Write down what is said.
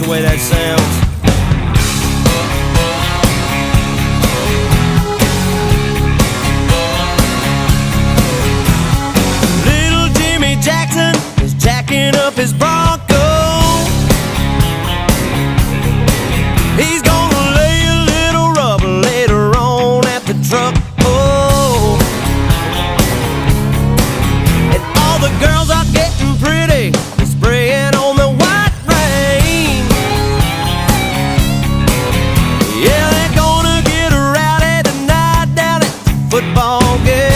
the way that sounds. Little Jimmy Jackson is jacking up his Bronco. He's gonna lay a little rubber later on at the truck. Oh, and all the girls are getting pretty, they're spraying on the white rain. Yeah, they're gonna get rowdy tonight down at the football game.